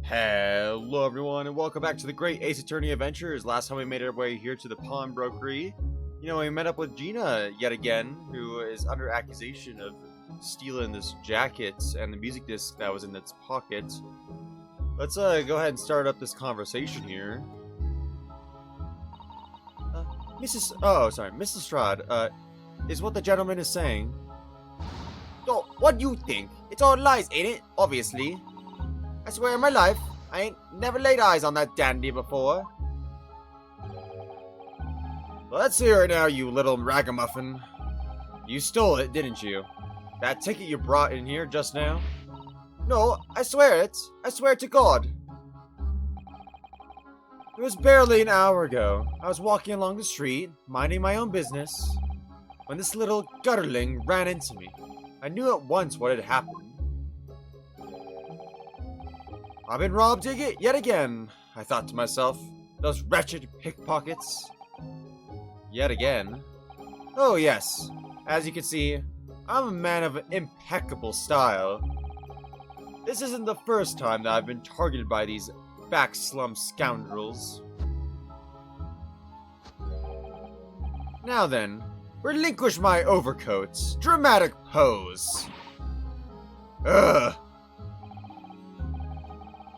Hello everyone and welcome back to the Great Ace Attorney Adventures. Last time we made our way here to the pawnbrokery. We met up with Gina yet again, who is under accusation of stealing this jacket and the music disc that was in its pocket. Let's go ahead and start up this conversation here. Mrs. Strad, is what the gentleman is saying. So, what do you think? It's all lies, ain't it? Obviously. I swear on my life, I ain't never laid eyes on that dandy before. Let's hear it now, you little ragamuffin. You stole it, didn't you? That ticket you brought in here just now? No, I swear it. I swear to God. It was barely an hour ago. I was walking along the street, minding my own business, when this little gutterling ran into me. I knew at once what had happened. I've been robbed yet again, I thought to myself. Those wretched pickpockets. Yet again. Oh yes, as you can see, I'm a man of impeccable style. This isn't the first time that I've been targeted by these back-slum scoundrels. Now then, relinquish my overcoats. Dramatic pose. Ugh.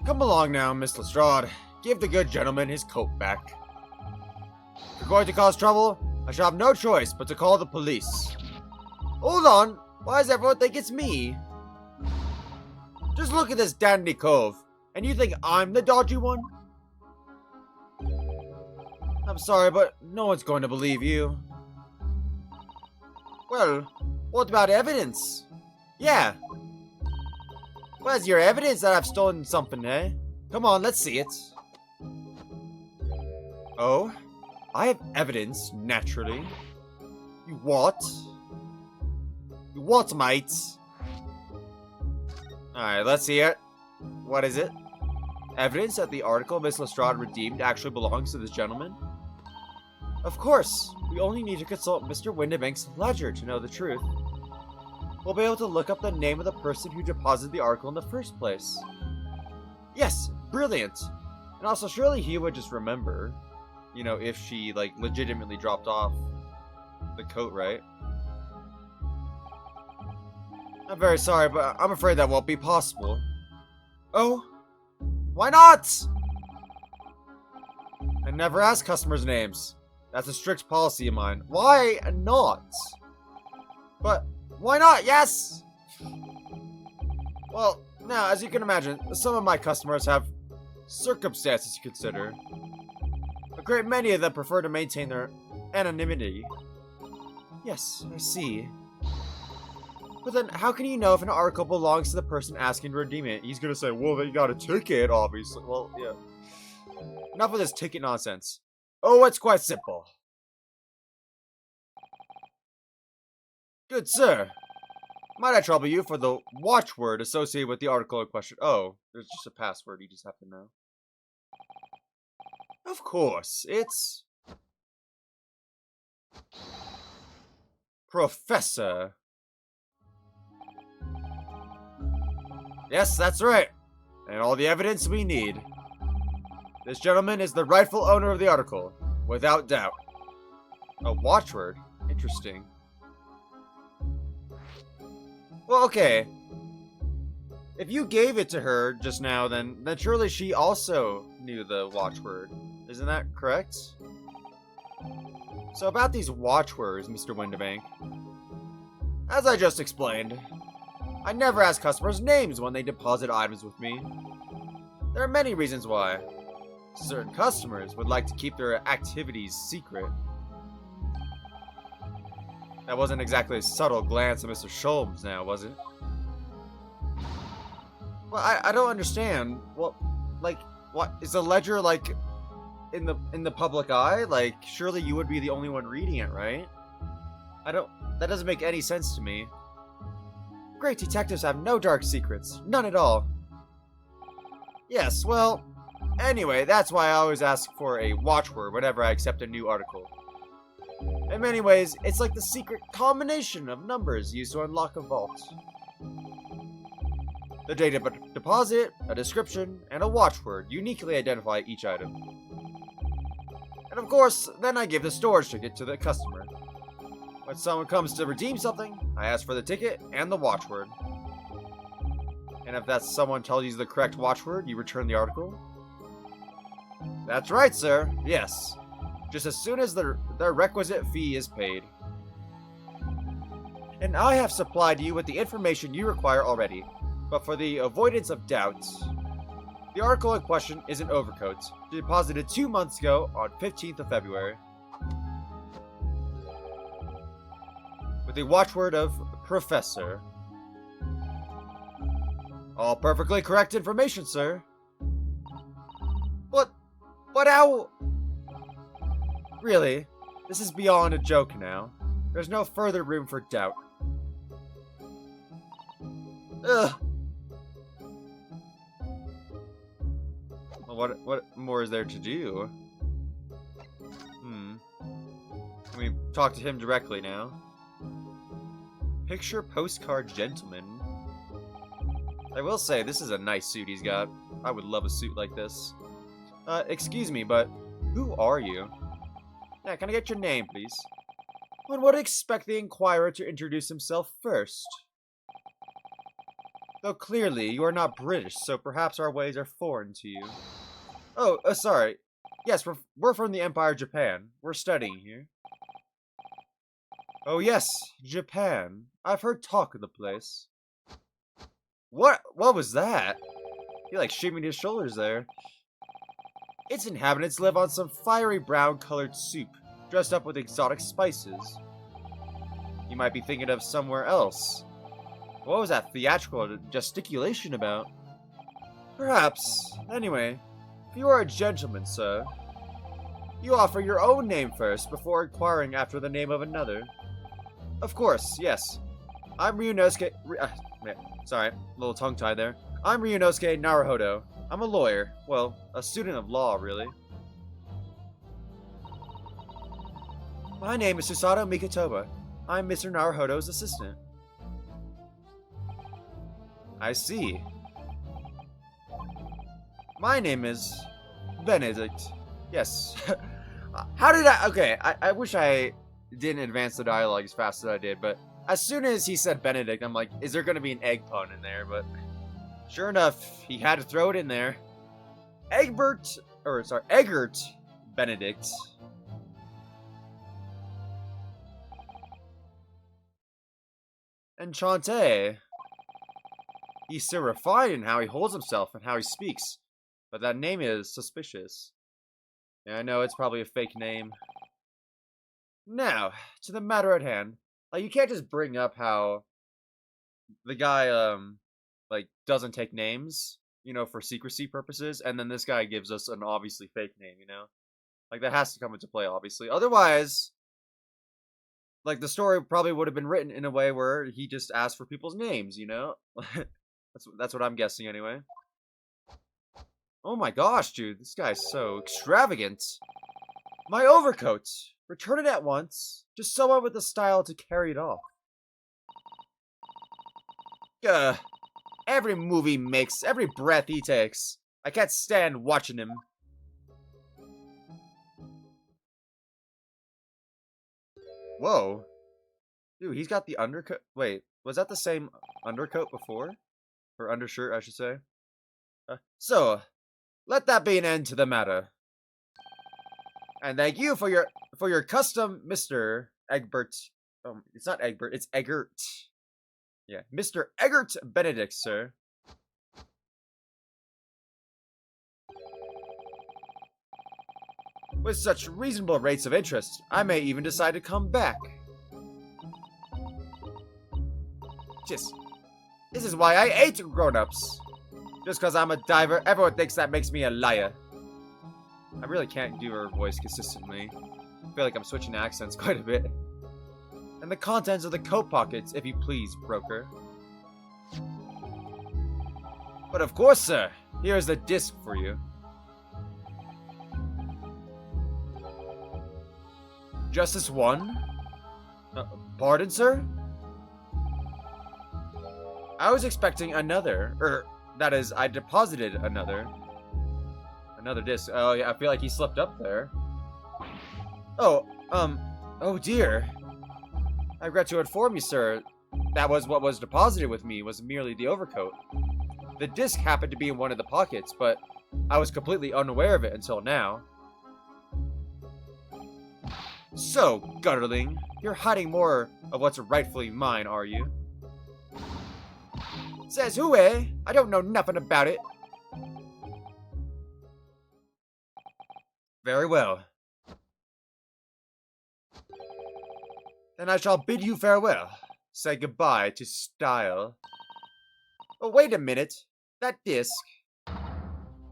Come along now, Miss Lestrade. Give the good gentleman his coat back. If you're going to cause trouble, I shall have no choice but to call the police. Hold on. Why does everyone think it's me? Just look at this dandy cove, and you think I'm the dodgy one? I'm sorry, but no one's going to believe you. Well, what about evidence? Yeah. Where's your evidence that I've stolen something, eh? Come on, let's see it. Oh? I have evidence, naturally. You what? You what, mate? Alright, let's see it. What is it? Evidence that the article Miss Lestrade redeemed actually belongs to this gentleman? Of course! We only need to consult Mr. Windibank's ledger to know the truth. We'll be able to look up the name of the person who deposited the article in the first place. Yes, brilliant! And also, surely he would just remember, if she, legitimately dropped off the coat, right? I'm very sorry, but I'm afraid that won't be possible. Oh? Why not? I never ask customers' names. That's a strict policy of mine. Why not? But why not? Yes! Well, now, as you can imagine, some of my customers have circumstances to consider. A great many of them prefer to maintain their anonymity. Yes, I see. But then, how can you know if an article belongs to the person asking to redeem it? He's gonna say, well, they got a ticket, obviously. Well, yeah. Enough of this ticket nonsense. Oh, it's quite simple. Good sir, might I trouble you for the watchword associated with the article in question? Oh, there's just a password you just have to know. Of course, it's... Professor. Yes, that's right. And all the evidence we need. This gentleman is the rightful owner of the article, without doubt. A watchword? Interesting. Well, okay. If you gave it to her just now, then surely she also knew the watchword. Isn't that correct? So about these watchwords, Mr. Windibank. As I just explained, I never ask customers' names when they deposit items with me. There are many reasons why. Certain customers would like to keep their activities secret. That wasn't exactly a subtle glance at Mr. Sholmes now, was it? Well, I don't understand. What is the ledger, in the public eye? Surely you would be the only one reading it, right? That doesn't make any sense to me. Great detectives have no dark secrets. None at all. Yes, well, anyway, that's why I always ask for a watchword whenever I accept a new article. In many ways, it's like the secret combination of numbers used to unlock a vault. The date of deposit, a description, and a watchword uniquely identify each item. And of course, then I give the storage ticket to the customer. When someone comes to redeem something, I ask for the ticket and the watchword. And if that someone tells you the correct watchword, you return the article? That's right, sir. Yes. Just as soon as the requisite fee is paid. And I have supplied you with the information you require already. But for the avoidance of doubt, the article in question is an overcoat, deposited 2 months ago on 15th of February. With the watchword of Professor. All perfectly correct information, sir. But how... Really, this is beyond a joke now. There's no further room for doubt. Ugh. Well, what more is there to do? Can we talk to him directly now? Picture postcard gentleman. I will say, this is a nice suit he's got. I would love a suit like this. Excuse me, but who are you? Yeah, can I get your name, please? One would expect the inquirer to introduce himself first. Though clearly, you are not British, so perhaps our ways are foreign to you. Oh, sorry. Yes, we're from the Empire of Japan. We're studying here. Oh yes, Japan. I've heard talk of the place. What was that? He like shimmied his shoulders there. Its inhabitants live on some fiery brown-colored soup, dressed up with exotic spices. You might be thinking of somewhere else. What was that theatrical gesticulation about? Perhaps. Anyway, if you are a gentleman, sir, you offer your own name first before inquiring after the name of another. Of course, yes. I'm Ryunosuke... sorry, a little tongue-tied there. I'm Ryunosuke Naruhodo. I'm a lawyer. Well, a student of law, really. My name is Susato Mikotoba. I'm Mr. Naruhodo's assistant. I see. My name is Benedict. Yes. How did I... Okay, I wish I didn't advance the dialogue as fast as I did, but as soon as he said Benedict, I'm like, is there going to be an egg pun in there? But sure enough, he had to throw it in there. Egbert Benedict. Enchanté. He's so refined in how he holds himself and how he speaks, but that name is suspicious. Yeah, I know it's probably a fake name. Now, to the matter at hand. Like, you can't just bring up how the guy, like, doesn't take names, you know, for secrecy purposes, and then this guy gives us an obviously fake name, you know? Like, that has to come into play, obviously. Otherwise, like, the story probably would have been written in a way where he just asked for people's names, you know? That's what I'm guessing, anyway. Oh my gosh, dude, this guy's so extravagant. My overcoat! Return it at once. Just someone with the style to carry it off. Every move he makes, every breath he takes. I can't stand watching him. Whoa. Dude, he's got the undercoat. Wait, was that the same undercoat before? Or undershirt, I should say. So, let that be an end to the matter. And thank you for your custom, Mr. Egbert. It's not Egbert, it's Eggert. Yeah, Mr. Eggert Benedict, sir. With such reasonable rates of interest, I may even decide to come back. Just, this is why I hate grown-ups. Just because I'm a diver, everyone thinks that makes me a liar. I really can't do her voice consistently. I feel like I'm switching accents quite a bit. And the contents of the coat pockets, if you please, broker. But of course, sir. Here's the disc for you. Just this one? Pardon, sir? I was expecting another, that is, I deposited another disc. Oh yeah, I feel like he slipped up there. Oh, oh dear. I regret to inform you, sir, that was what was deposited with me, was merely the overcoat. The disc happened to be in one of the pockets, but I was completely unaware of it until now. So, Gutterling, you're hiding more of what's rightfully mine, are you? Says who, eh? I don't know nothing about it. Very well. Then I shall bid you farewell. Say goodbye to style. Oh, wait a minute. That disc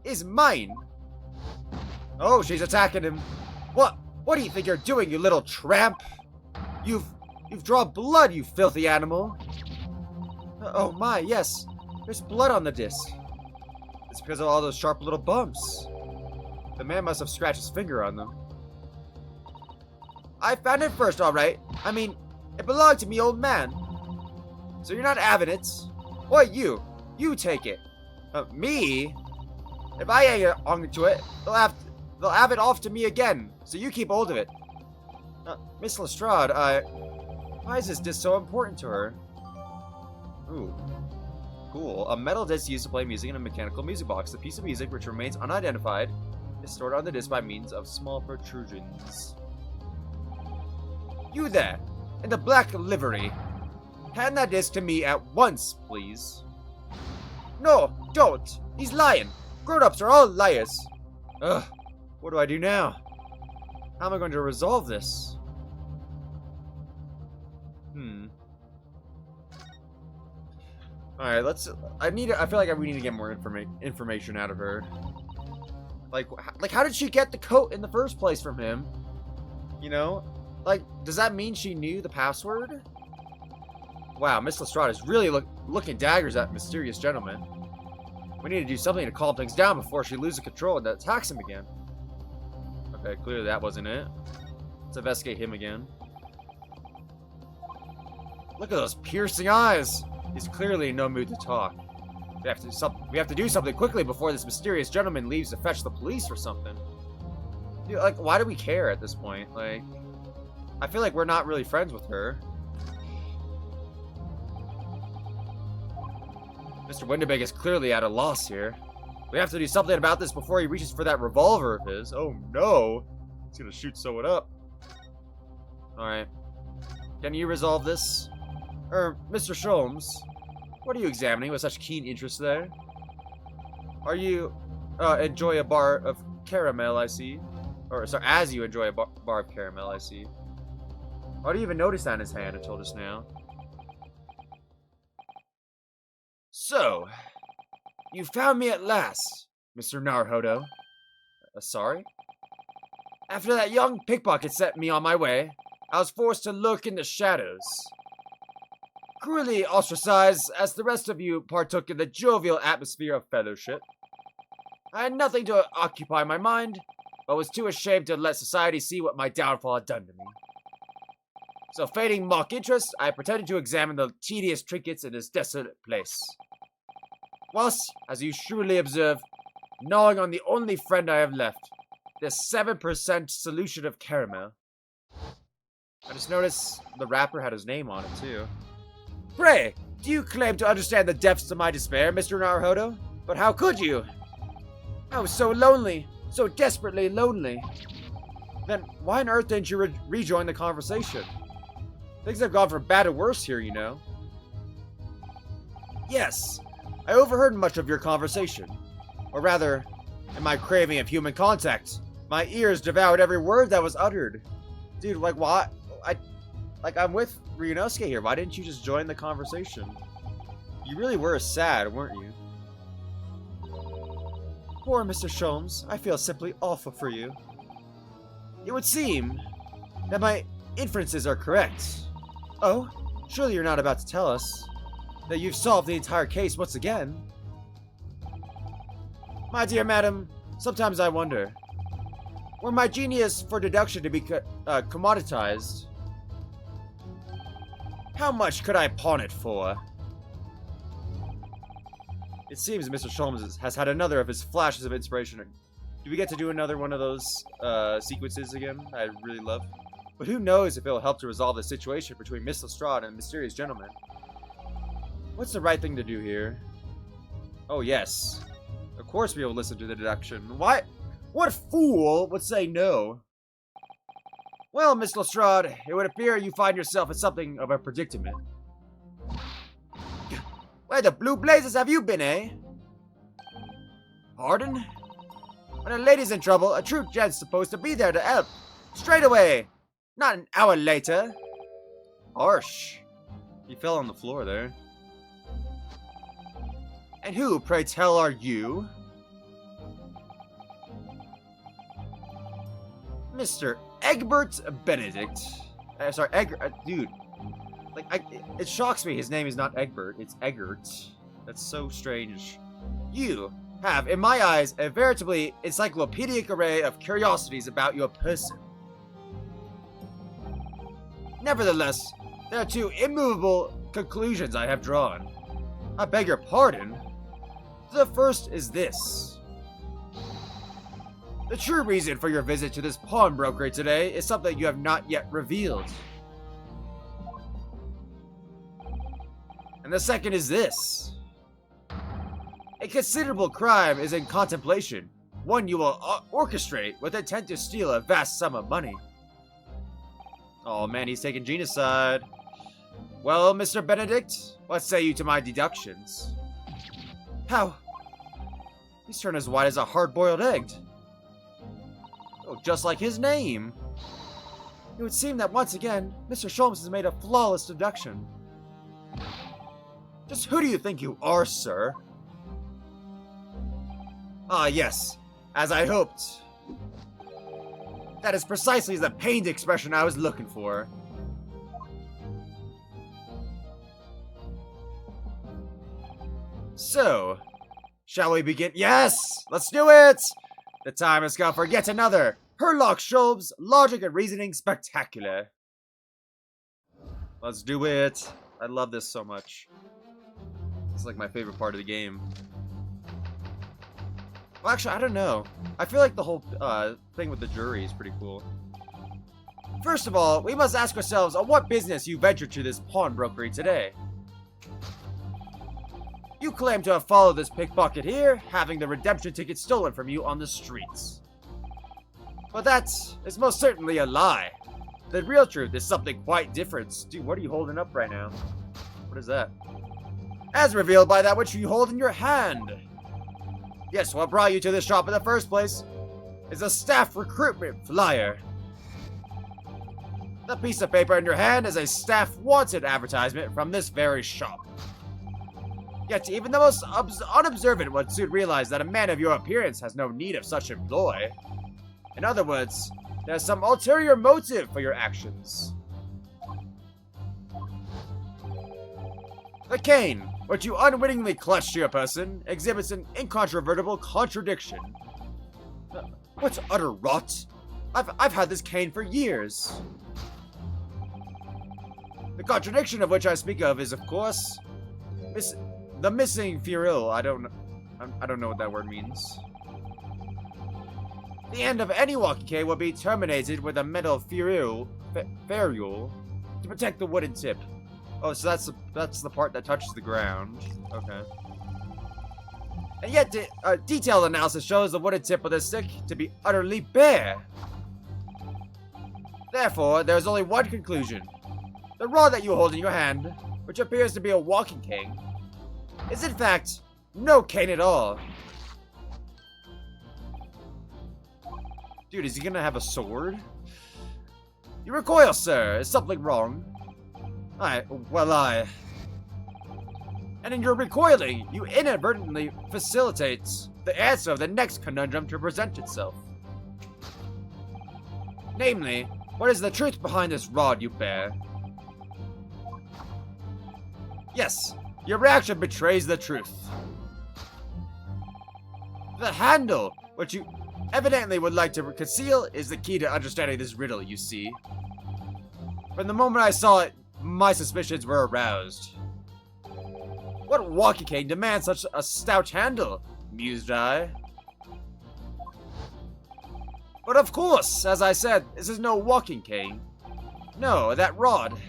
is mine. Oh, she's attacking him. What do you think you're doing, you little tramp? You've drawn blood, you filthy animal. Oh my, yes. There's blood on the disc. It's because of all those sharp little bumps. The man must have scratched his finger on them. I found it first, alright. I mean, it belonged to me, old man. So you're not having it. Or you take it. Me? If I hang on to it, they'll have it off to me again. So you keep hold of it. Miss Lestrade, why is this disc so important to her? Ooh. Cool. A metal disc used to play music in a mechanical music box. The piece of music, which remains unidentified, is stored on the disc by means of small protrusions. You there, in the black livery. Hand that disc to me at once, please. No, don't. He's lying. Grown-ups are all liars. Ugh. What do I do now? How am I going to resolve this? Alright, I feel like we need to get more information out of her. Like, how did she get the coat in the first place from him? You know? Like, does that mean she knew the password? Wow, Miss Lestrade is really looking daggers at mysterious gentleman. We need to do something to calm things down before she loses control and attacks him again. Okay, clearly that wasn't it. Let's investigate him again. Look at those piercing eyes! He's clearly in no mood to talk. We have to do something quickly before this mysterious gentleman leaves to fetch the police or something. Dude, like, why do we care at this point? Like, I feel like we're not really friends with her. Mr. Windibank is clearly at a loss here. We have to do something about this before he reaches for that revolver of his. Oh no! He's gonna shoot someone up. Alright. Can you resolve this? Mr. Sholmes, what are you examining with such keen interest there? Are you, enjoy a bar of caramel, I see? Or, sorry, as you enjoy a bar of caramel, I see. Why do you even notice that in his hand until just now? So, you found me at last, Mr. Naruhodo. Sorry? After that young pickpocket set me on my way, I was forced to lurk in the shadows. Cruelly ostracized as the rest of you partook in the jovial atmosphere of fellowship. I had nothing to occupy my mind, but was too ashamed to let society see what my downfall had done to me. So feigning mock interest, I pretended to examine the tedious trinkets in this desolate place. Whilst, as you shrewdly observe, gnawing on the only friend I have left, this 7% solution of caramel. I just noticed the wrapper had his name on it, too. Pray, do you claim to understand the depths of my despair, Mr. Naruhodo? But how could you? I was so lonely, so desperately lonely. Then why on earth didn't you rejoin the conversation? Things have gone from bad to worse here, you know. Yes, I overheard much of your conversation. Or rather, in my craving of human contact, my ears devoured every word that was uttered. Dude, like, why? I'm with Ryunosuke here. Why didn't you just join the conversation? You really were sad, weren't you? Poor Mr. Sholmes. I feel simply awful for you. It would seem that my inferences are correct. Oh? Surely you're not about to tell us that you've solved the entire case once again? My dear madam, sometimes I wonder, were my genius for deduction to be commoditized, how much could I pawn it for? It seems Mr. Sholmes has had another of his flashes of inspiration. Do we get to do another one of those sequences again? I'd really love. But who knows if it'll help to resolve the situation between Miss Lestrade and the mysterious gentleman. What's the right thing to do here? Oh, yes. Of course we will listen to the deduction. Why? What fool would say no? Well, Miss Lestrade, it would appear you find yourself in something of a predicament. Where the blue blazes have you been, eh? Pardon? When a lady's in trouble, a true gent's supposed to be there to help. Straight away! Not an hour later. Harsh. He fell on the floor there. And who, pray tell, are you? Mr. Egbert Benedict. Sorry, dude. It shocks me his name is not Egbert, it's Eggert. That's so strange. You have, in my eyes, a veritably encyclopedic array of curiosities about your person. Nevertheless, there are two immovable conclusions I have drawn. I beg your pardon. The first is this. The true reason for your visit to this pawnbroker today is something you have not yet revealed. And the second is this. A considerable crime is in contemplation, one you will orchestrate with intent to steal a vast sum of money. Oh man, he's taking Gina's side. Well, Mr. Benedict, what say you to my deductions? How? He's turned as white as a hard-boiled egg. Oh, just like his name. It would seem that once again, Mr. Sholmes has made a flawless deduction. Just who do you think you are, sir? Ah, yes, as I hoped. That is precisely the pained expression I was looking for. So, shall we begin? Yes! Let's do it! The time has come for yet another Herlock Sholmes Logic and Reasoning Spectacular. Let's do it. I love this so much. It's like my favorite part of the game. Well, actually, I don't know. I feel like the whole thing with the jury is pretty cool. First of all, we must ask ourselves on what business you ventured to this pawnbrokery today. You claim to have followed this pickpocket here, having the redemption ticket stolen from you on the streets. But that is most certainly a lie. The real truth is something quite different. Dude, what are you holding up right now? What is that? As revealed by that which you hold in your hand. Yes, what brought you to this shop in the first place is a staff recruitment flyer. The piece of paper in your hand is a staff wanted advertisement from this very shop. Yet even the most unobservant would soon realize that a man of your appearance has no need of such employ. In other words, there's some ulterior motive for your actions. The cane, which you unwittingly clutched to your person, exhibits an incontrovertible contradiction. What utter rot! I've had this cane for years. The contradiction of which I speak of is, of course, the missing ferrule. I don't know what that word means. The end of any walking cane will be terminated with a metal ferrule to protect the wooden tip. Oh, so that's the part that touches the ground. Okay. And yet, detailed analysis shows the wooden tip of the stick to be utterly bare. Therefore, there is only one conclusion. The rod that you hold in your hand, which appears to be a walking cane, is in fact no cane at all. Dude, is he gonna have a sword? You recoil, sir. Is something wrong? And in your recoiling, you inadvertently facilitate the answer of the next conundrum to present itself. Namely, what is the truth behind this rod you bear? Yes, your reaction betrays the truth. The handle, which you evidently would like to conceal, is the key to understanding this riddle, you see. From the moment I saw it, my suspicions were aroused. What walkie cane demands such a stout handle? Mused I. But of course, as I said, this is no walking cane. No, that rod.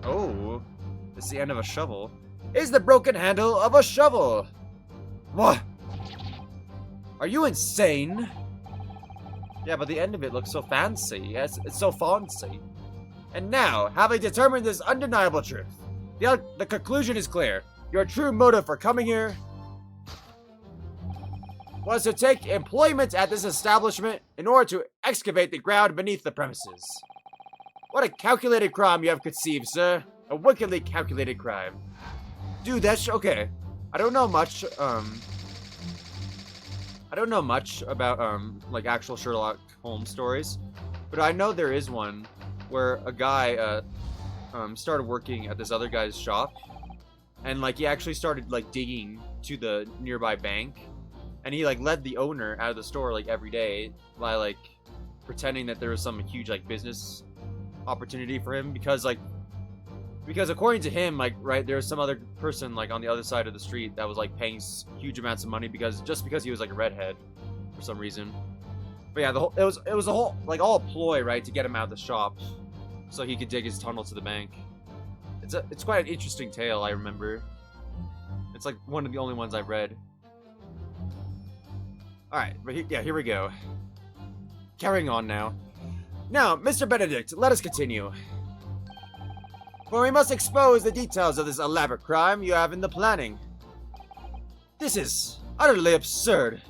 Oh, it's the end of a shovel. Is the broken handle of a shovel. What? Are you insane? Yeah, but the end of it looks so fancy. Yes, it's so fancy. And now, having determined this undeniable truth, the conclusion is clear. Your true motive for coming here was to take employment at this establishment in order to excavate the ground beneath the premises. What a calculated crime you have conceived, sir. A wickedly calculated crime. Dude, that's okay. I don't know much about, like, actual Sherlock Holmes stories. But I know there is one where a guy, started working at this other guy's shop. And, like, he actually started, like, digging to the nearby bank. And he, like, led the owner out of the store, like, every day by, like, pretending that there was some huge, like, business opportunity for him. Because according to him, like, right, there was some other person, like, on the other side of the street that was, like, paying huge amounts of money just because he was, like, a redhead for some reason. But yeah, it was a whole, like, all a ploy, right, to get him out of the shop so he could dig his tunnel to the bank. It's quite an interesting tale, I remember. It's, like, one of the only ones I've read. Alright, but here we go. Carrying on now. Now, Mr. Benedict, let us continue. For we must expose the details of this elaborate crime you have in the planning. This is utterly absurd.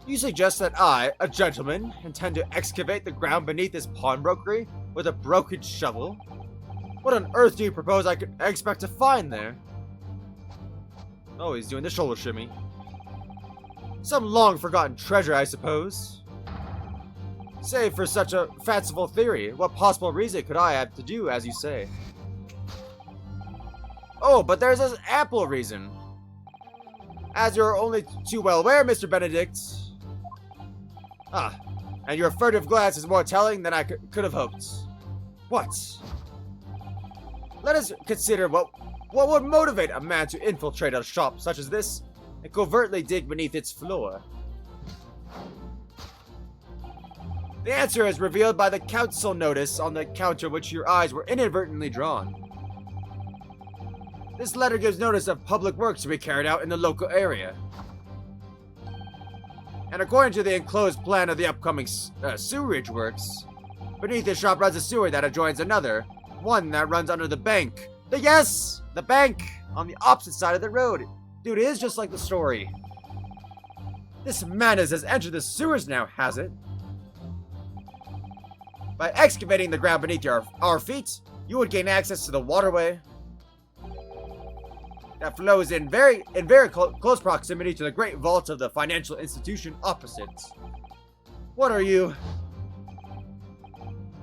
You suggest that I, a gentleman, intend to excavate the ground beneath this pawnbrokery with a broken shovel? What on earth do you propose I expect to find there? Oh, he's doing the shoulder shimmy. Some long-forgotten treasure, I suppose. Save for such a fanciful theory, what possible reason could I have to do as you say? Oh, but there's an ample reason. As you're only too well aware, Mr. Benedict. Ah, and your furtive glance is more telling than I could have hoped. What? Let us consider what would motivate a man to infiltrate a shop such as this and covertly dig beneath its floor. The answer is revealed by the council notice on the counter which your eyes were inadvertently drawn. This letter gives notice of public works to be carried out in the local area. And according to the enclosed plan of the upcoming sewerage works, beneath the shop runs a sewer that adjoins another, one that runs under the bank. The bank on the opposite side of the road. Dude, it is just like the story. This madness has entered the sewers now, has it? By excavating the ground beneath our feet, you would gain access to the waterway that flows in very close proximity to the great vault of the financial institution opposite. What are you?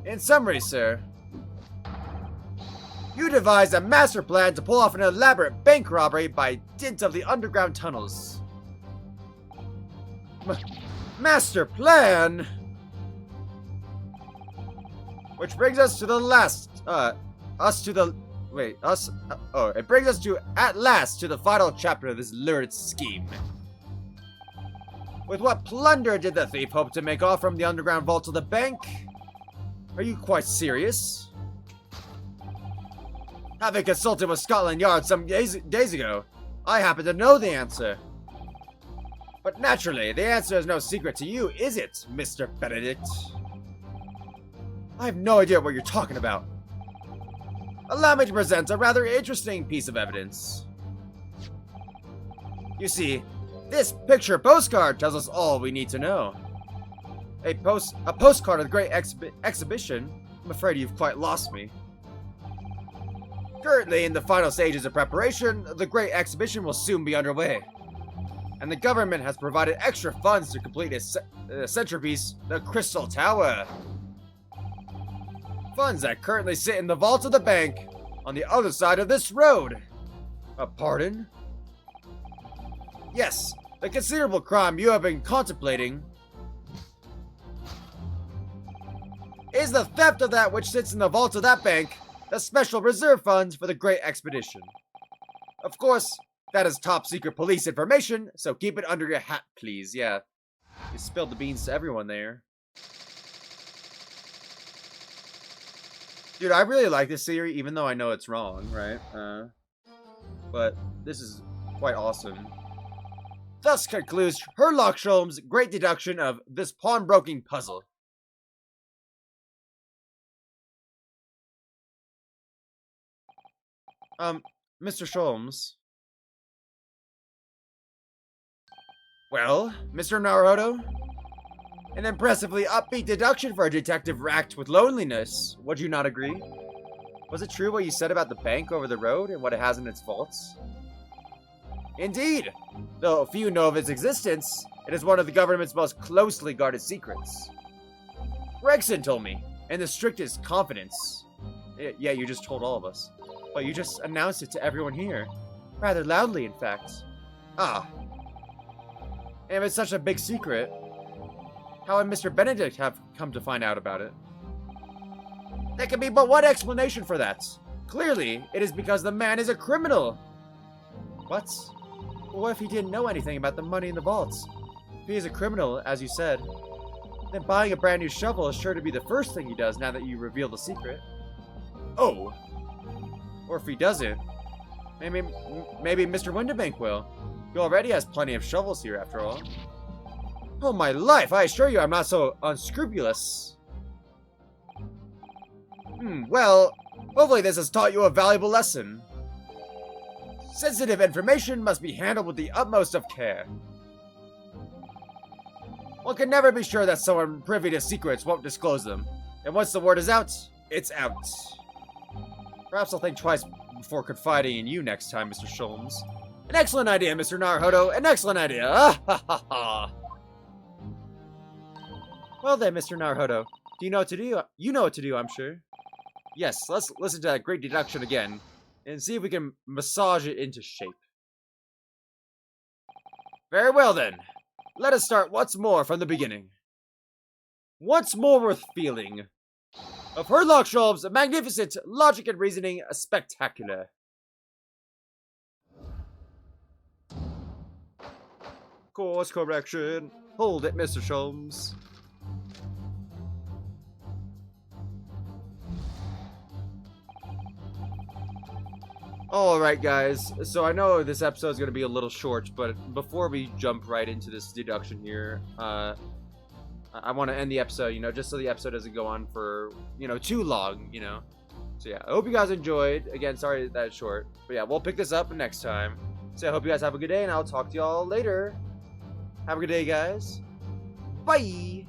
In summary, sir, you devised a master plan to pull off an elaborate bank robbery by dint of the underground tunnels. Master plan? Which brings us to the last, it brings us to, at last, to the final chapter of this lurid scheme. With what plunder did the thief hope to make off from the underground vault of the bank? Are you quite serious? Having consulted with Scotland Yard some days ago, I happen to know the answer. But naturally, the answer is no secret to you, is it, Mr. Benedict? I have no idea what you're talking about. Allow me to present a rather interesting piece of evidence. You see, this picture postcard tells us all we need to know. A postcard of the great exhibition? I'm afraid you've quite lost me. Currently in the final stages of preparation, the great exhibition will soon be underway. And the government has provided extra funds to complete its centerpiece, the Crystal Tower. Funds that currently sit in the vault of the bank on the other side of this road. Pardon? Yes, the considerable crime you have been contemplating is the theft of that which sits in the vault of that bank the special reserve funds for the Great Expedition. Of course, that is top secret police information, so keep it under your hat, please. Yeah, you spilled the beans to everyone there. Dude, I really like this theory, even though I know it's wrong, right? But this is quite awesome. Thus concludes Sherlock Holmes' great deduction of this pawnbroking puzzle. Mr. Sholmes. Well, Mr. Naruhodo? An impressively upbeat deduction for a detective racked with loneliness. Would you not agree? Was it true what you said about the bank over the road and what it has in its vaults? Indeed! Though few know of its existence, it is one of the government's most closely guarded secrets. Gregson told me, in the strictest confidence. Yeah, you just told all of us. But you just announced it to everyone here. Rather loudly, in fact. Ah. And if it's such a big secret, how would Mr. Benedict have come to find out about it? There can be but one explanation for that. Clearly, it is because the man is a criminal. What? Well, what if he didn't know anything about the money in the vaults? If he is a criminal, as you said, then buying a brand new shovel is sure to be the first thing he does now that you reveal the secret. Oh. Or if he doesn't, maybe Mr. Windibank will. He already has plenty of shovels here, after all. Oh my life, I assure you I'm not so unscrupulous. Well, hopefully this has taught you a valuable lesson. Sensitive information must be handled with the utmost of care. One can never be sure that someone privy to secrets won't disclose them. And once the word is out, it's out. Perhaps I'll think twice before confiding in you next time, Mr. Sholmes. An excellent idea, Mr. Naruhodo. An excellent idea. Ah, ha, ha, ha. Well then, Mr. Naruhodo, do you know what to do? You know what to do, I'm sure. Yes, let's listen to that great deduction again and see if we can massage it into shape. Very well then. Let us start once more from the beginning. Once more with feeling. Of Sherlock Holmes' magnificent logic and reasoning spectacular. Course correction. Hold it, Mr. Sholmes. Alright guys, so I know this episode is going to be a little short, but before we jump right into this deduction here, I want to end the episode, just so the episode doesn't go on for, too long, So yeah, I hope you guys enjoyed. Again, sorry that it's short, but yeah, we'll pick this up next time. So I hope you guys have a good day, and I'll talk to y'all later. Have a good day, guys. Bye!